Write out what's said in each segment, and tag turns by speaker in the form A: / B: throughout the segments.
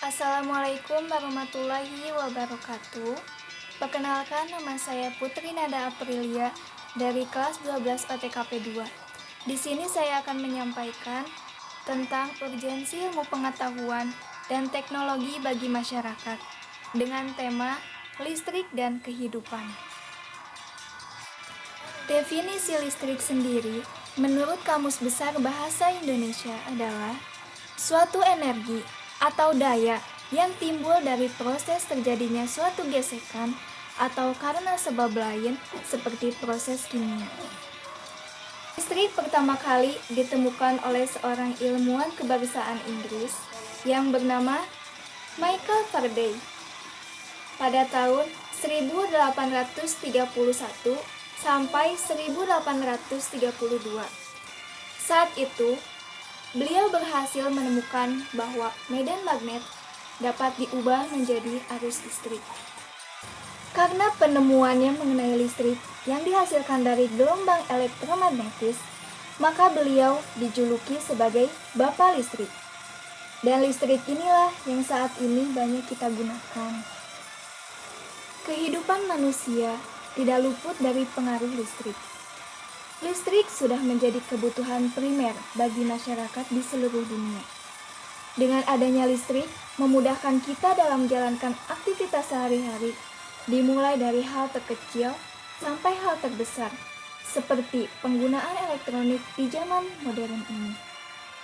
A: Assalamualaikum warahmatullahi wabarakatuh. Perkenalkan, nama saya Putri Nada Aprilia dari kelas 12 OTKP 2. Di sini saya akan menyampaikan tentang urgensi ilmu pengetahuan dan teknologi bagi masyarakat dengan tema listrik dan kehidupan. Definisi listrik sendiri menurut Kamus Besar Bahasa Indonesia adalah suatu energi atau daya yang timbul dari proses terjadinya suatu gesekan atau karena sebab lain seperti proses kimia. Listrik pertama kali ditemukan oleh seorang ilmuwan kebangsaan Inggris yang bernama Michael Faraday pada tahun 1831 sampai 1832. Saat itu, beliau berhasil menemukan bahwa medan magnet dapat diubah menjadi arus listrik. Karena penemuannya mengenai listrik yang dihasilkan dari gelombang elektromagnetis, maka beliau dijuluki sebagai Bapak Listrik. Dan listrik inilah yang saat ini banyak kita gunakan. Kehidupan manusia tidak luput dari pengaruh listrik. Listrik sudah menjadi kebutuhan primer bagi masyarakat di seluruh dunia. Dengan adanya listrik, memudahkan kita dalam menjalankan aktivitas sehari-hari, dimulai dari hal terkecil sampai hal terbesar, seperti penggunaan elektronik di zaman modern ini.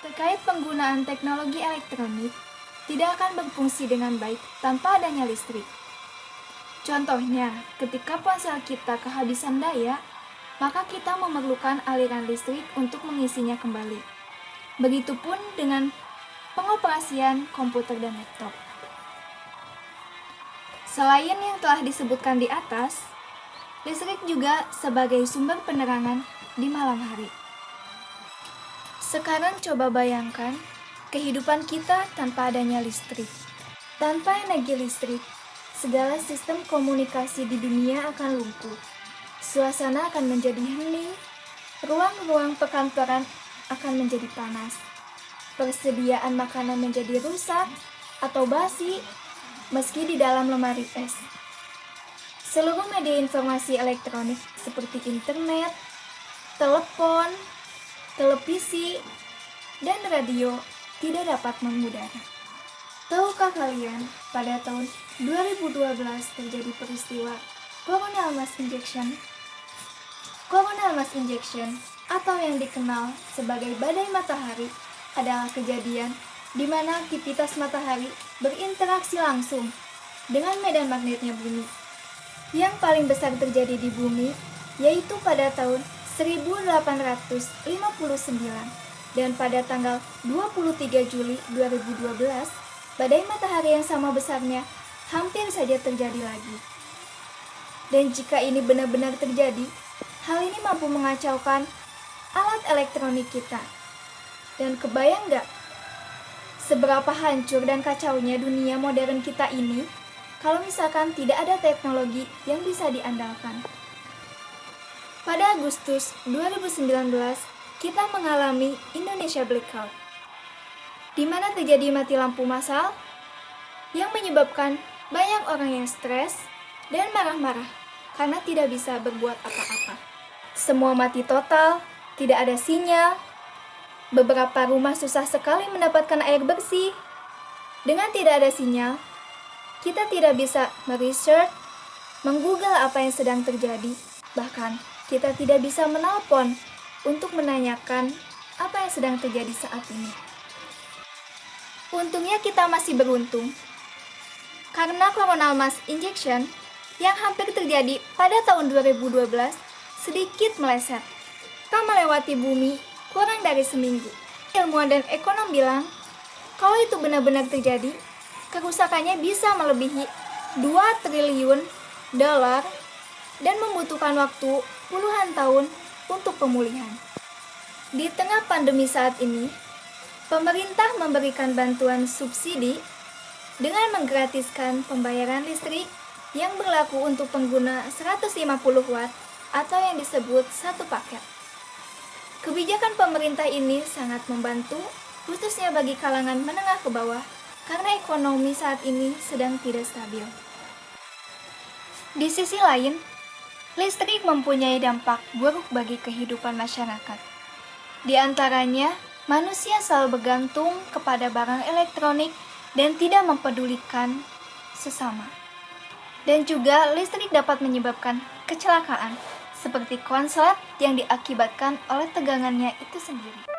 A: Terkait penggunaan teknologi elektronik, tidak akan berfungsi dengan baik tanpa adanya listrik. Contohnya, ketika ponsel kita kehabisan daya, maka kita memerlukan aliran listrik untuk mengisinya kembali. Begitupun dengan pengoperasian komputer dan laptop. Selain yang telah disebutkan di atas, listrik juga sebagai sumber penerangan di malam hari. Sekarang coba bayangkan kehidupan kita tanpa adanya listrik. Tanpa energi listrik, segala sistem komunikasi di dunia akan lumpuh. Suasana akan menjadi hening, ruang-ruang perkantoran akan menjadi panas, persediaan makanan menjadi rusak atau basi meski di dalam lemari es. Seluruh media informasi elektronik seperti internet, telepon, televisi, dan radio tidak dapat mengudara. Tahukah kalian, pada tahun 2012 terjadi peristiwa coronal mass injection? Coronal mass injection atau yang dikenal sebagai badai matahari adalah kejadian di mana aktivitas matahari berinteraksi langsung dengan medan magnetnya bumi. Yang paling besar terjadi di bumi yaitu pada tahun 1859 dan pada tanggal 23 Juli 2012, badai matahari yang sama besarnya hampir saja terjadi lagi. Dan jika ini benar-benar terjadi, hal ini mampu mengacaukan alat elektronik kita. Dan kebayang gak seberapa hancur dan kacaunya dunia modern kita ini kalau misalkan tidak ada teknologi yang bisa diandalkan. Pada Agustus 2019, kita mengalami Indonesia Blackout, di mana terjadi mati lampu massal yang menyebabkan banyak orang yang stres dan marah-marah karena tidak bisa berbuat apa-apa. Semua mati total, tidak ada sinyal. Beberapa rumah susah sekali mendapatkan air bersih. Dengan tidak ada sinyal, kita tidak bisa meresearch, menggoogle apa yang sedang terjadi. Bahkan, kita tidak bisa menelpon untuk menanyakan apa yang sedang terjadi saat ini. Untungnya kita masih beruntung, karena coronal mass injection yang hampir terjadi pada tahun 2012 sedikit meleset, tak melewati bumi kurang dari seminggu. Ilmuwan dan ekonom bilang, kalau itu benar-benar terjadi, kerusakannya bisa melebihi 2 triliun dolar dan membutuhkan waktu puluhan tahun untuk pemulihan. Di tengah pandemi saat ini, pemerintah memberikan bantuan subsidi dengan menggratiskan pembayaran listrik yang berlaku untuk pengguna 150 watt atau yang disebut satu paket. Kebijakan pemerintah ini sangat membantu, khususnya bagi kalangan menengah ke bawah karena ekonomi saat ini sedang tidak stabil. Di sisi lain, listrik mempunyai dampak buruk bagi kehidupan masyarakat. Di antaranya, manusia selalu bergantung kepada barang elektronik dan tidak mempedulikan sesama. Dan juga listrik dapat menyebabkan kecelakaan, seperti konslet yang diakibatkan oleh tegangannya itu sendiri.